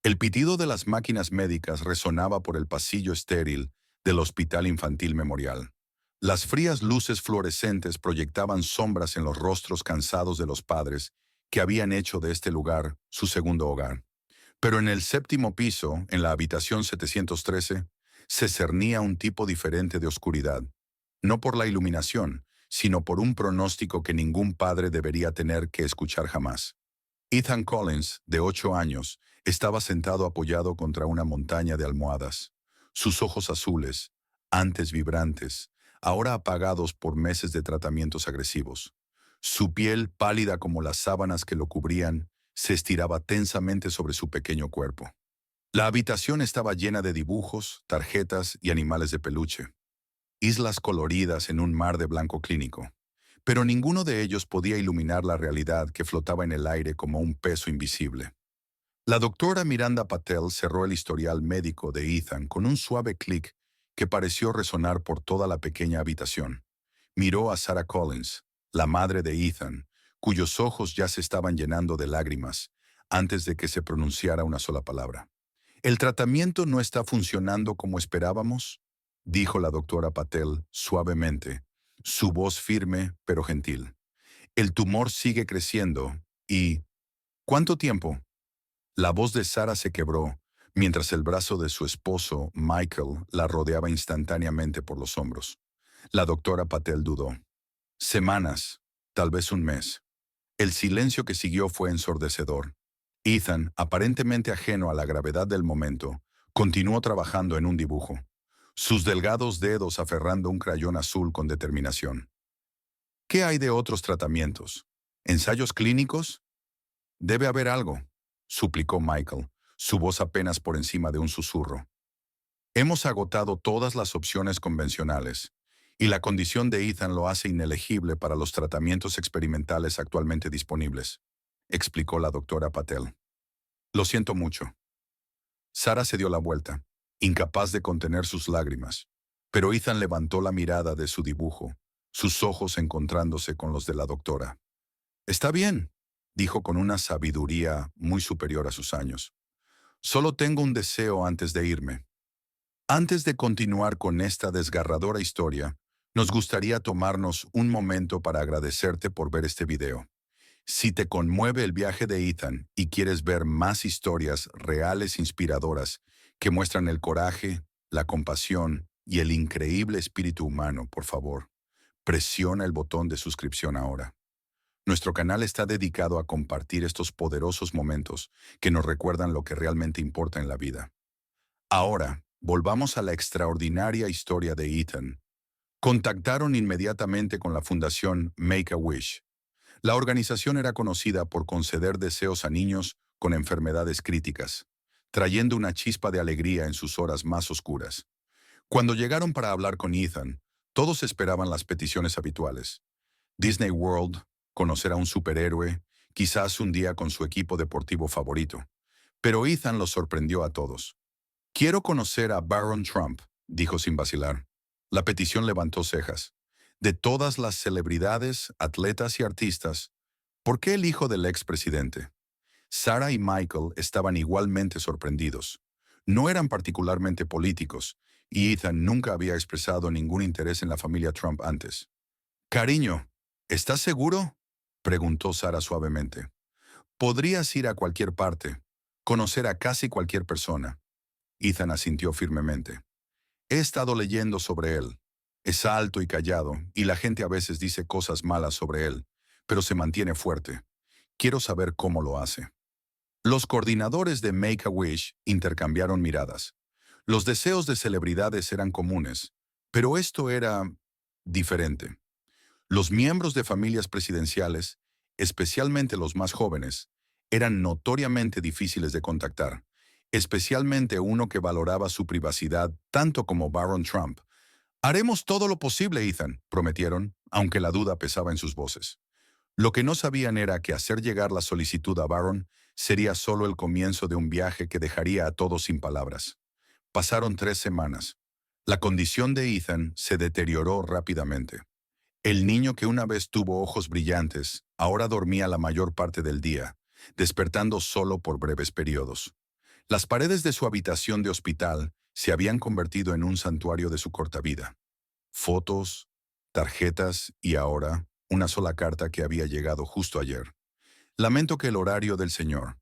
El pitido de las máquinas médicas resonaba por el pasillo estéril del Hospital Infantil Memorial. Las frías luces fluorescentes proyectaban sombras en los rostros cansados de los padres que habían hecho de este lugar su segundo hogar. Pero en el séptimo piso, en la habitación 713, se cernía un tipo diferente de oscuridad, no por la iluminación, sino por un pronóstico que ningún padre debería tener que escuchar jamás. Ethan Collins, de 8 años, estaba sentado apoyado contra una montaña de almohadas. Sus ojos azules, antes vibrantes, ahora apagados por meses de tratamientos agresivos. Su piel, pálida como las sábanas que lo cubrían, se estiraba tensamente sobre su pequeño cuerpo. La habitación estaba llena de dibujos, tarjetas y animales de peluche. Islas coloridas en un mar de blanco clínico. Pero ninguno de ellos podía iluminar la realidad que flotaba en el aire como un peso invisible. La doctora Miranda Patel cerró el historial médico de Ethan con un suave clic que pareció resonar por toda la pequeña habitación. Miró a Sarah Collins, la madre de Ethan, cuyos ojos ya se estaban llenando de lágrimas antes de que se pronunciara una sola palabra. «¿El tratamiento no está funcionando como esperábamos?», dijo la doctora Patel suavemente, su voz firme pero gentil. «El tumor sigue creciendo y... ¿cuánto tiempo?». La voz de Sara se quebró, mientras el brazo de su esposo, Michael, la rodeaba instantáneamente por los hombros. La doctora Patel dudó. «Semanas, tal vez un mes». El silencio que siguió fue ensordecedor. Ethan, aparentemente ajeno a la gravedad del momento, continuó trabajando en un dibujo, sus delgados dedos aferrando un crayón azul con determinación. «¿Qué hay de otros tratamientos? ¿Ensayos clínicos?». «Debe haber algo», suplicó Michael, su voz apenas por encima de un susurro. «Hemos agotado todas las opciones convencionales, y la condición de Ethan lo hace inelegible para los tratamientos experimentales actualmente disponibles», explicó la doctora Patel. «Lo siento mucho». Sara se dio la vuelta, incapaz de contener sus lágrimas, pero Ethan levantó la mirada de su dibujo, sus ojos encontrándose con los de la doctora. «Está bien», dijo con una sabiduría muy superior a sus años. «Solo tengo un deseo antes de irme. Antes de continuar con esta desgarradora historia, nos gustaría tomarnos un momento para agradecerte por ver este video. Si te conmueve el viaje de Ethan y quieres ver más historias reales inspiradoras que muestran el coraje, la compasión y el increíble espíritu humano, por favor, presiona el botón de suscripción ahora. Nuestro canal está dedicado a compartir estos poderosos momentos que nos recuerdan lo que realmente importa en la vida. Ahora, volvamos a la extraordinaria historia de Ethan. Contactaron inmediatamente con la fundación Make-A-Wish. La organización era conocida por conceder deseos a niños con enfermedades críticas, trayendo una chispa de alegría en sus horas más oscuras. Cuando llegaron para hablar con Ethan, todos esperaban las peticiones habituales. Disney World, conocer a un superhéroe, quizás un día con su equipo deportivo favorito. Pero Ethan los sorprendió a todos. «Quiero conocer a Baron Trump», dijo sin vacilar. La petición levantó cejas. «De todas las celebridades, atletas y artistas, ¿por qué el hijo del expresidente?». Sarah y Michael estaban igualmente sorprendidos. No eran particularmente políticos, y Ethan nunca había expresado ningún interés en la familia Trump antes. «Cariño, ¿estás seguro?», preguntó Sarah suavemente. «Podrías ir a cualquier parte, conocer a casi cualquier persona». Ethan asintió firmemente. «He estado leyendo sobre él. Es alto y callado, y la gente a veces dice cosas malas sobre él, pero se mantiene fuerte. Quiero saber cómo lo hace». Los coordinadores de Make-A-Wish intercambiaron miradas. Los deseos de celebridades eran comunes, pero esto era diferente. Los miembros de familias presidenciales, especialmente los más jóvenes, eran notoriamente difíciles de contactar, especialmente uno que valoraba su privacidad tanto como Baron Trump. «Haremos todo lo posible, Ethan», prometieron, aunque la duda pesaba en sus voces. Lo que no sabían era que hacer llegar la solicitud a Baron sería solo el comienzo de un viaje que dejaría a todos sin palabras. Pasaron 3 semanas. La condición de Ethan se deterioró rápidamente. El niño que una vez tuvo ojos brillantes, ahora dormía la mayor parte del día, despertando solo por breves periodos. Las paredes de su habitación de hospital se habían convertido en un santuario de su corta vida. Fotos, tarjetas y ahora una sola carta que había llegado justo ayer. Lamento que el horario del señor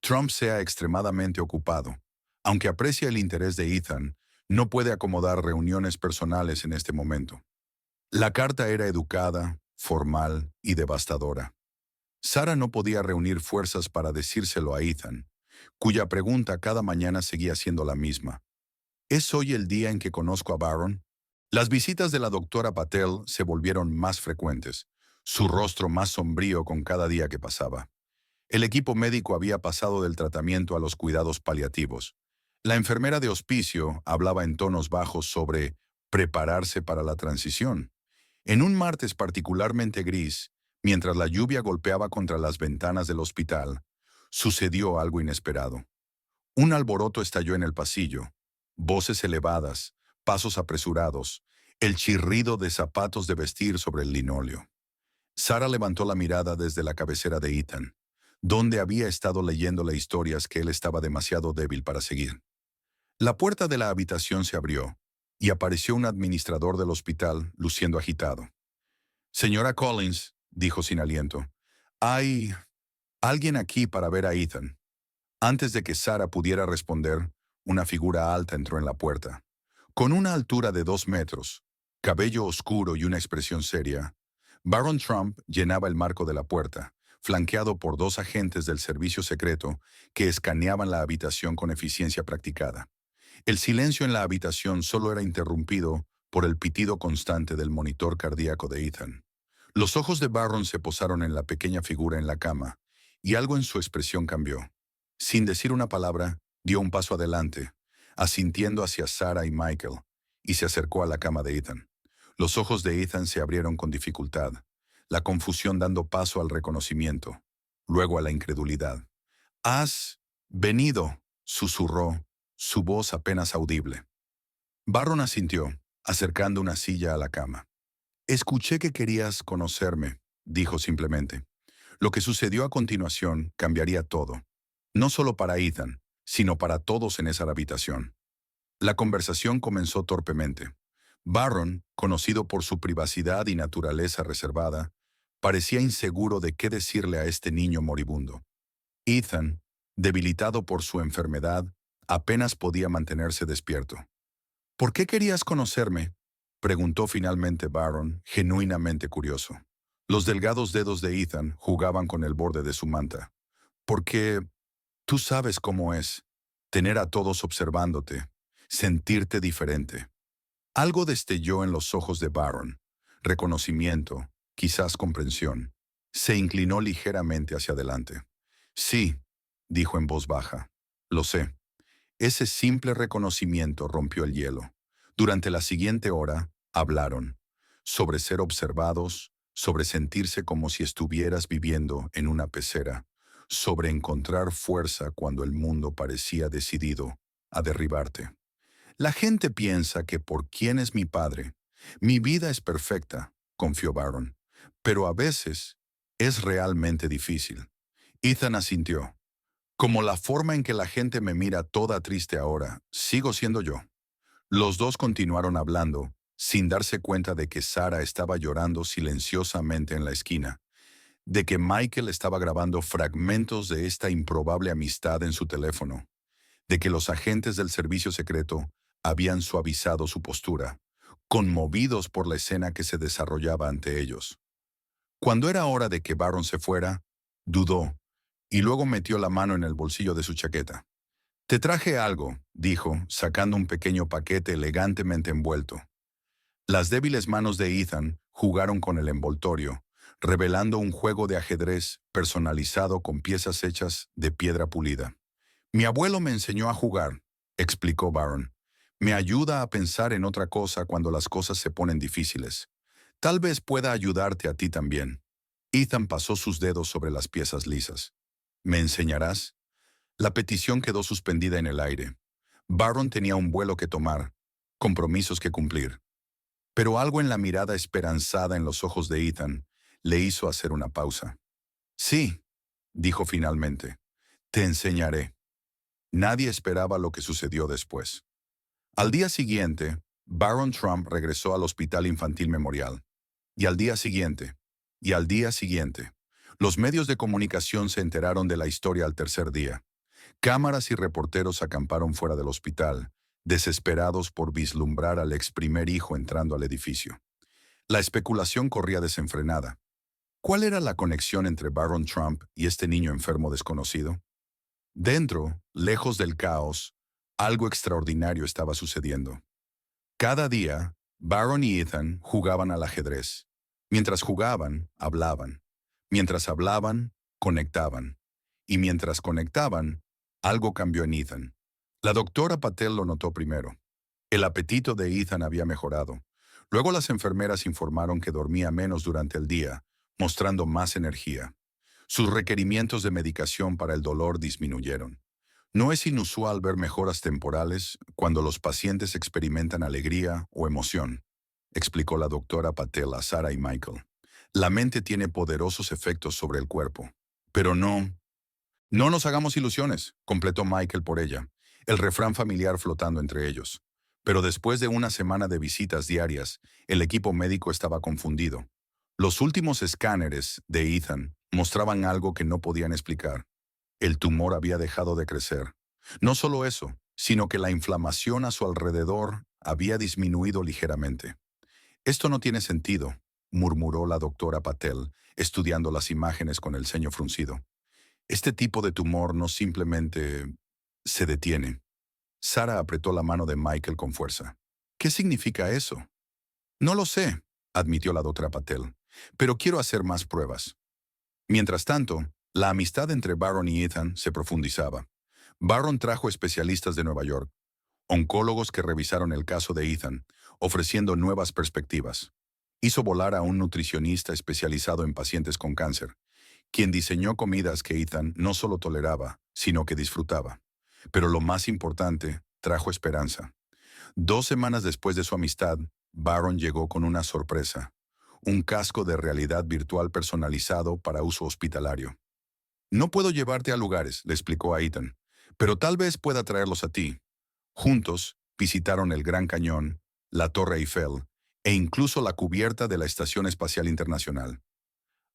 Trump sea extremadamente ocupado. Aunque aprecia el interés de Ethan, no puede acomodar reuniones personales en este momento. La carta era educada, formal y devastadora. Sarah no podía reunir fuerzas para decírselo a Ethan, cuya pregunta cada mañana seguía siendo la misma. ¿Es hoy el día en que conozco a Baron? Las visitas de la doctora Patel se volvieron más frecuentes, su rostro más sombrío con cada día que pasaba. El equipo médico había pasado del tratamiento a los cuidados paliativos. La enfermera de hospicio hablaba en tonos bajos sobre prepararse para la transición. En un martes particularmente gris, mientras la lluvia golpeaba contra las ventanas del hospital, sucedió algo inesperado. Un alboroto estalló en el pasillo. Voces elevadas, pasos apresurados, el chirrido de zapatos de vestir sobre el linóleo. Sarah levantó la mirada desde la cabecera de Ethan, donde había estado leyéndole historias que él estaba demasiado débil para seguir. La puerta de la habitación se abrió, y apareció un administrador del hospital, luciendo agitado. «Señora Collins», dijo sin aliento, «hay alguien aquí para ver a Ethan». Antes de que Sarah pudiera responder, una figura alta entró en la puerta. Con una altura de 2 metros, cabello oscuro y una expresión seria, Baron Trump llenaba el marco de la puerta, flanqueado por 2 agentes del servicio secreto que escaneaban la habitación con eficiencia practicada. El silencio en la habitación solo era interrumpido por el pitido constante del monitor cardíaco de Ethan. Los ojos de Baron se posaron en la pequeña figura en la cama, y algo en su expresión cambió. Sin decir una palabra, dio un paso adelante, asintiendo hacia Sarah y Michael, y se acercó a la cama de Ethan. Los ojos de Ethan se abrieron con dificultad, la confusión dando paso al reconocimiento, luego a la incredulidad. «Has venido», susurró, su voz apenas audible. Baron asintió, acercando una silla a la cama. «Escuché que querías conocerme», dijo simplemente. Lo que sucedió a continuación cambiaría todo, no solo para Ethan, sino para todos en esa habitación. La conversación comenzó torpemente. Baron, conocido por su privacidad y naturaleza reservada, parecía inseguro de qué decirle a este niño moribundo. Ethan, debilitado por su enfermedad, apenas podía mantenerse despierto. «¿Por qué querías conocerme?», preguntó finalmente Baron, genuinamente curioso. Los delgados dedos de Ethan jugaban con el borde de su manta. «Porque tú sabes cómo es, tener a todos observándote, sentirte diferente». Algo destelló en los ojos de Baron. Reconocimiento, quizás comprensión. Se inclinó ligeramente hacia adelante. «Sí», dijo en voz baja, «lo sé». Ese simple reconocimiento rompió el hielo. Durante la siguiente hora, hablaron. Sobre ser observados, sobre sentirse como si estuvieras viviendo en una pecera, sobre encontrar fuerza cuando el mundo parecía decidido a derribarte. «La gente piensa que por quién es mi padre, mi vida es perfecta», confió Baron, «pero a veces es realmente difícil». Ethan asintió. «Como la forma en que la gente me mira toda triste ahora, sigo siendo yo». Los dos continuaron hablando, sin darse cuenta de que Sarah estaba llorando silenciosamente en la esquina, de que Michael estaba grabando fragmentos de esta improbable amistad en su teléfono, de que los agentes del servicio secreto habían suavizado su postura, conmovidos por la escena que se desarrollaba ante ellos. Cuando era hora de que Baron se fuera, dudó, y luego metió la mano en el bolsillo de su chaqueta. «Te traje algo», dijo, sacando un pequeño paquete elegantemente envuelto. Las débiles manos de Ethan jugaron con el envoltorio, revelando un juego de ajedrez personalizado con piezas hechas de piedra pulida. «Mi abuelo me enseñó a jugar», explicó Baron. «Me ayuda a pensar en otra cosa cuando las cosas se ponen difíciles. Tal vez pueda ayudarte a ti también». Ethan pasó sus dedos sobre las piezas lisas. «¿Me enseñarás?». La petición quedó suspendida en el aire. Baron tenía un vuelo que tomar, compromisos que cumplir. Pero algo en la mirada esperanzada en los ojos de Ethan le hizo hacer una pausa. «Sí», dijo finalmente, «te enseñaré». Nadie esperaba lo que sucedió después. Al día siguiente, Baron Trump regresó al Hospital Infantil Memorial. Y al día siguiente, y al día siguiente. Los medios de comunicación se enteraron de la historia al tercer día. Cámaras y reporteros acamparon fuera del hospital, desesperados por vislumbrar al ex primer hijo entrando al edificio. La especulación corría desenfrenada. ¿Cuál era la conexión entre Baron Trump y este niño enfermo desconocido? Dentro, lejos del caos, algo extraordinario estaba sucediendo. Cada día, Baron y Ethan jugaban al ajedrez. Mientras jugaban, hablaban. Mientras hablaban, conectaban. Y mientras conectaban, algo cambió en Ethan. La doctora Patel lo notó primero. El apetito de Ethan había mejorado. Luego las enfermeras informaron que dormía menos durante el día, mostrando más energía. Sus requerimientos de medicación para el dolor disminuyeron. No es inusual ver mejoras temporales cuando los pacientes experimentan alegría o emoción, explicó la doctora Patel a Sarah y Michael. La mente tiene poderosos efectos sobre el cuerpo. Pero no nos hagamos ilusiones, completó Michael por ella, el refrán familiar flotando entre ellos. Pero después de una semana de visitas diarias, el equipo médico estaba confundido. Los últimos escáneres de Ethan mostraban algo que no podían explicar. El tumor había dejado de crecer. No solo eso, sino que la inflamación a su alrededor había disminuido ligeramente. Esto no tiene sentido, murmuró la doctora Patel, estudiando las imágenes con el ceño fruncido. Este tipo de tumor no simplemente se detiene. Sarah apretó la mano de Michael con fuerza. ¿Qué significa eso? No lo sé, admitió la doctora Patel, pero quiero hacer más pruebas. Mientras tanto, la amistad entre Baron y Ethan se profundizaba. Baron trajo especialistas de Nueva York, oncólogos que revisaron el caso de Ethan, ofreciendo nuevas perspectivas. Hizo volar a un nutricionista especializado en pacientes con cáncer, quien diseñó comidas que Ethan no solo toleraba, sino que disfrutaba. Pero lo más importante, trajo esperanza. 2 semanas después de su amistad, Baron llegó con una sorpresa: un casco de realidad virtual personalizado para uso hospitalario. No puedo llevarte a lugares, le explicó a Ethan, pero tal vez pueda traerlos a ti. Juntos, visitaron el Gran Cañón, la Torre Eiffel e incluso la cubierta de la Estación Espacial Internacional.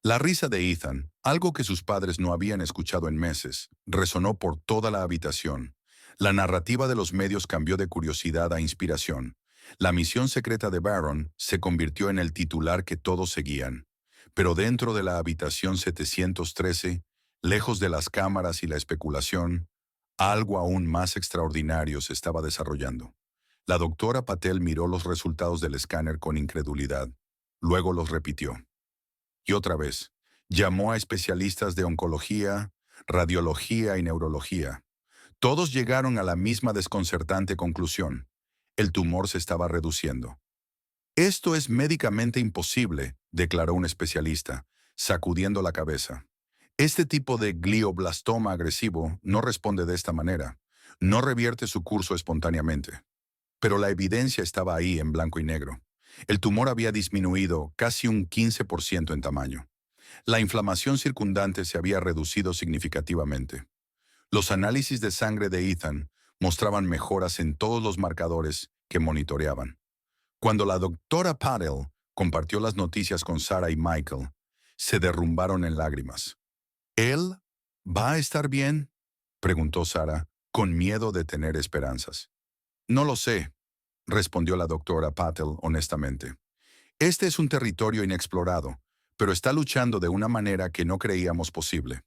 La risa de Ethan, algo que sus padres no habían escuchado en meses, resonó por toda la habitación. La narrativa de los medios cambió de curiosidad a inspiración. La misión secreta de Baron se convirtió en el titular que todos seguían. Pero dentro de la habitación 713, lejos de las cámaras y la especulación, algo aún más extraordinario se estaba desarrollando. La doctora Patel miró los resultados del escáner con incredulidad. Luego los repitió. Y otra vez, llamó a especialistas de oncología, radiología y neurología. Todos llegaron a la misma desconcertante conclusión: el tumor se estaba reduciendo. Esto es médicamente imposible, declaró un especialista, sacudiendo la cabeza. Este tipo de glioblastoma agresivo no responde de esta manera. No revierte su curso espontáneamente. Pero la evidencia estaba ahí en blanco y negro. El tumor había disminuido casi un 15% en tamaño. La inflamación circundante se había reducido significativamente. Los análisis de sangre de Ethan mostraban mejoras en todos los marcadores que monitoreaban. Cuando la doctora Patel compartió las noticias con Sarah y Michael, se derrumbaron en lágrimas. ¿Él va a estar bien?, preguntó Sarah, con miedo de tener esperanzas. No lo sé, respondió la doctora Patel honestamente. Este es un territorio inexplorado, pero está luchando de una manera que no creíamos posible.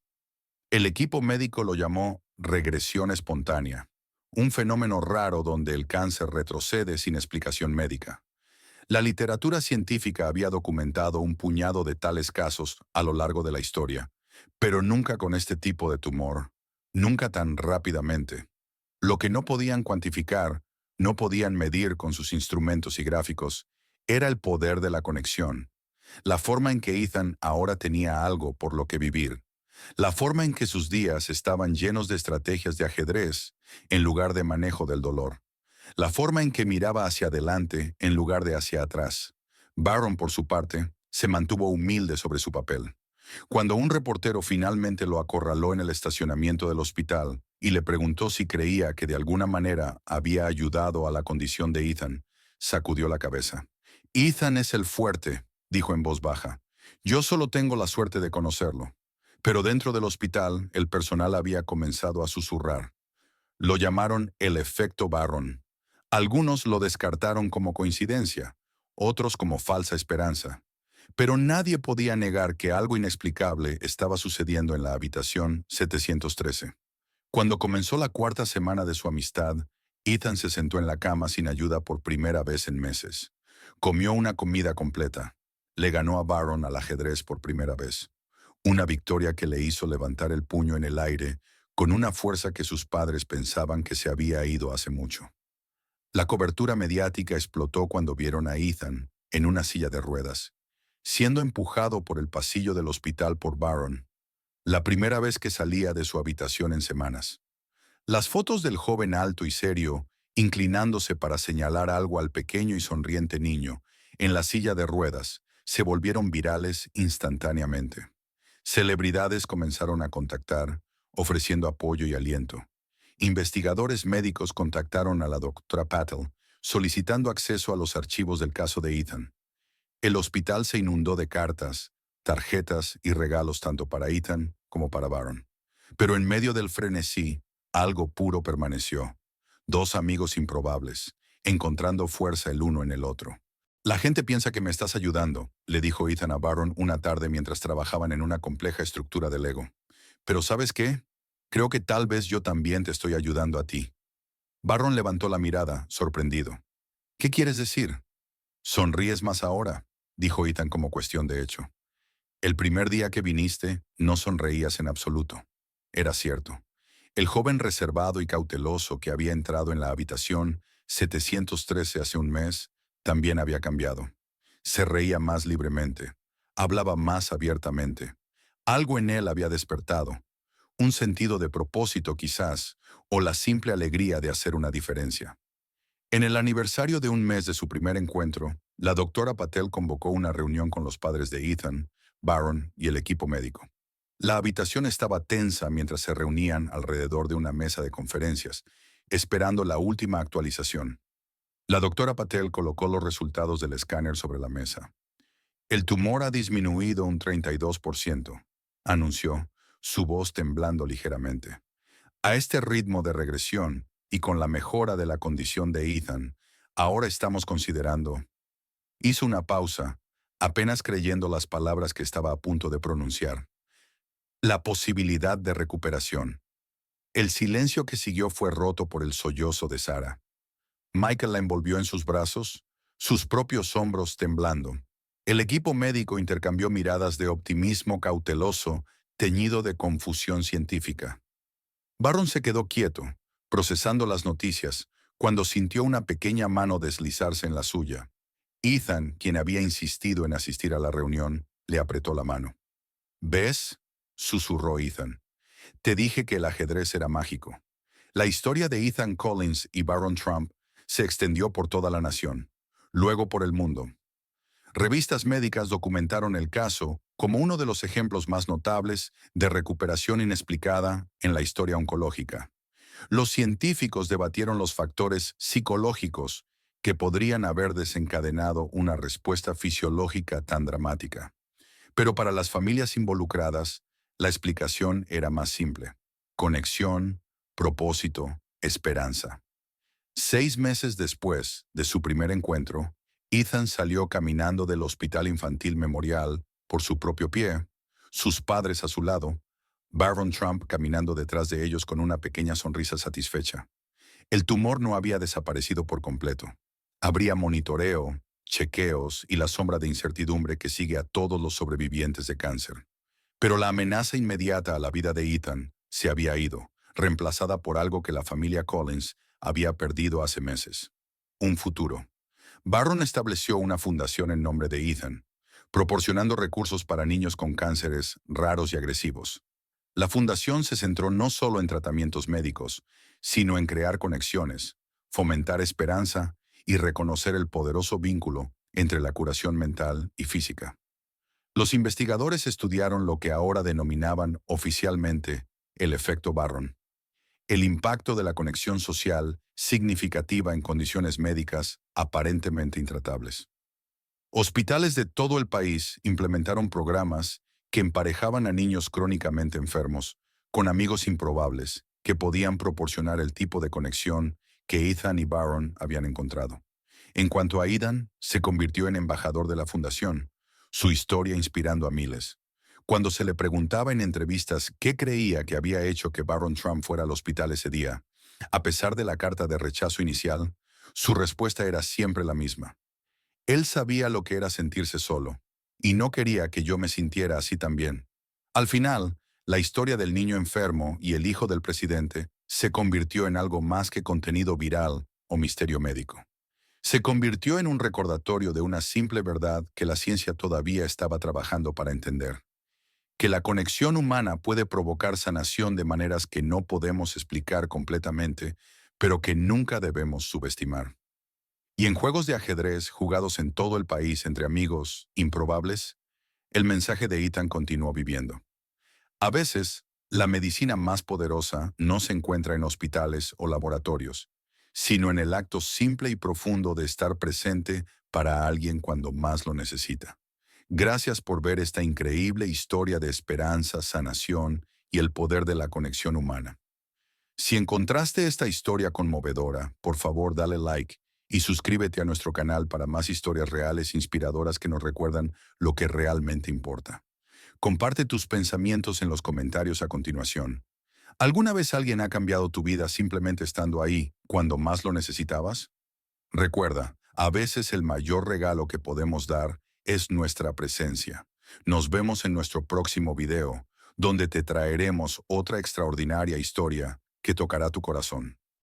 El equipo médico lo llamó regresión espontánea, un fenómeno raro donde el cáncer retrocede sin explicación médica. La literatura científica había documentado un puñado de tales casos a lo largo de la historia, pero nunca con este tipo de tumor, nunca tan rápidamente. Lo que no podían cuantificar, no podían medir con sus instrumentos y gráficos, era el poder de la conexión, la forma en que Ethan ahora tenía algo por lo que vivir, la forma en que sus días estaban llenos de estrategias de ajedrez en lugar de manejo del dolor, la forma en que miraba hacia adelante en lugar de hacia atrás. Baron, por su parte, se mantuvo humilde sobre su papel. Cuando un reportero finalmente lo acorraló en el estacionamiento del hospital y le preguntó si creía que de alguna manera había ayudado a la condición de Ethan, sacudió la cabeza. Ethan es el fuerte, dijo en voz baja. Yo solo tengo la suerte de conocerlo. Pero dentro del hospital, el personal había comenzado a susurrar. Lo llamaron el efecto Barron. Algunos lo descartaron como coincidencia, otros como falsa esperanza. Pero nadie podía negar que algo inexplicable estaba sucediendo en la habitación 713. Cuando comenzó la cuarta semana de su amistad, Ethan se sentó en la cama sin ayuda por primera vez en meses. Comió una comida completa. Le ganó a Barron al ajedrez por primera vez. Una victoria que le hizo levantar el puño en el aire con una fuerza que sus padres pensaban que se había ido hace mucho. La cobertura mediática explotó cuando vieron a Ethan en una silla de ruedas, siendo empujado por el pasillo del hospital por Barron, la primera vez que salía de su habitación en semanas. Las fotos del joven alto y serio, inclinándose para señalar algo al pequeño y sonriente niño, en la silla de ruedas, se volvieron virales instantáneamente. Celebridades comenzaron a contactar, ofreciendo apoyo y aliento. Investigadores médicos contactaron a la doctora Patel, solicitando acceso a los archivos del caso de Ethan. El hospital se inundó de cartas, tarjetas y regalos tanto para Ethan como para Barron. Pero en medio del frenesí, algo puro permaneció. Dos amigos improbables, encontrando fuerza el uno en el otro. La gente piensa que me estás ayudando, le dijo Ethan a Barron una tarde mientras trabajaban en una compleja estructura de Lego. Pero ¿sabes qué? Creo que tal vez yo también te estoy ayudando a ti. Barron levantó la mirada, sorprendido. ¿Qué quieres decir? Sonríes más ahora, dijo Ethan como cuestión de hecho. El primer día que viniste, no sonreías en absoluto. Era cierto. El joven reservado y cauteloso que había entrado en la habitación 713 hace un mes, también había cambiado. Se reía más libremente. Hablaba más abiertamente. Algo en él había despertado. Un sentido de propósito quizás, o la simple alegría de hacer una diferencia. En el aniversario de un mes de su primer encuentro, la doctora Patel convocó una reunión con los padres de Ethan, Barron y el equipo médico. La habitación estaba tensa mientras se reunían alrededor de una mesa de conferencias, esperando la última actualización. La doctora Patel colocó los resultados del escáner sobre la mesa. El tumor ha disminuido un 32%, anunció, su voz temblando ligeramente. A este ritmo de regresión, y con la mejora de la condición de Ethan, ahora estamos considerando. Hizo una pausa, apenas creyendo las palabras que estaba a punto de pronunciar. La posibilidad de recuperación. El silencio que siguió fue roto por el sollozo de Sara. Michael la envolvió en sus brazos, sus propios hombros temblando. El equipo médico intercambió miradas de optimismo cauteloso, teñido de confusión científica. Barron se quedó quieto, procesando las noticias, cuando sintió una pequeña mano deslizarse en la suya. Ethan, quien había insistido en asistir a la reunión, le apretó la mano. ¿Ves?, susurró Ethan. Te dije que el ajedrez era mágico. La historia de Ethan Collins y Barron Trump se extendió por toda la nación, luego por el mundo. Revistas médicas documentaron el caso como uno de los ejemplos más notables de recuperación inexplicada en la historia oncológica. Los científicos debatieron los factores psicológicos que podrían haber desencadenado una respuesta fisiológica tan dramática. Pero para las familias involucradas, la explicación era más simple. Conexión, propósito, esperanza. 6 meses después de su primer encuentro, Ethan salió caminando del Hospital Infantil Memorial por su propio pie, sus padres a su lado, Barron Trump caminando detrás de ellos con una pequeña sonrisa satisfecha. El tumor no había desaparecido por completo. Habría monitoreo, chequeos y la sombra de incertidumbre que sigue a todos los sobrevivientes de cáncer. Pero la amenaza inmediata a la vida de Ethan se había ido, reemplazada por algo que la familia Collins había perdido hace meses. Un futuro. Barron estableció una fundación en nombre de Ethan, proporcionando recursos para niños con cánceres raros y agresivos. La fundación se centró no solo en tratamientos médicos, sino en crear conexiones, fomentar esperanza y reconocer el poderoso vínculo entre la curación mental y física. Los investigadores estudiaron lo que ahora denominaban oficialmente el efecto Barron, el impacto de la conexión social significativa en condiciones médicas aparentemente intratables. Hospitales de todo el país implementaron programas que emparejaban a niños crónicamente enfermos con amigos improbables que podían proporcionar el tipo de conexión que Ethan y Barron habían encontrado. En cuanto a Ethan, se convirtió en embajador de la fundación, su historia inspirando a miles. Cuando se le preguntaba en entrevistas qué creía que había hecho que Barron Trump fuera al hospital ese día, a pesar de la carta de rechazo inicial, su respuesta era siempre la misma. Él sabía lo que era sentirse solo, y no quería que yo me sintiera así también. Al final, la historia del niño enfermo y el hijo del presidente se convirtió en algo más que contenido viral o misterio médico. Se convirtió en un recordatorio de una simple verdad que la ciencia todavía estaba trabajando para entender, que la conexión humana puede provocar sanación de maneras que no podemos explicar completamente, pero que nunca debemos subestimar. Y en juegos de ajedrez jugados en todo el país entre amigos improbables, el mensaje de Ethan continuó viviendo. A veces, la medicina más poderosa no se encuentra en hospitales o laboratorios, sino en el acto simple y profundo de estar presente para alguien cuando más lo necesita. Gracias por ver esta increíble historia de esperanza, sanación y el poder de la conexión humana. Si encontraste esta historia conmovedora, por favor dale like y suscríbete a nuestro canal para más historias reales e inspiradoras que nos recuerdan lo que realmente importa. Comparte tus pensamientos en los comentarios a continuación. ¿Alguna vez alguien ha cambiado tu vida simplemente estando ahí cuando más lo necesitabas? Recuerda, a veces el mayor regalo que podemos dar es nuestra presencia. Nos vemos en nuestro próximo video, donde te traeremos otra extraordinaria historia que tocará tu corazón.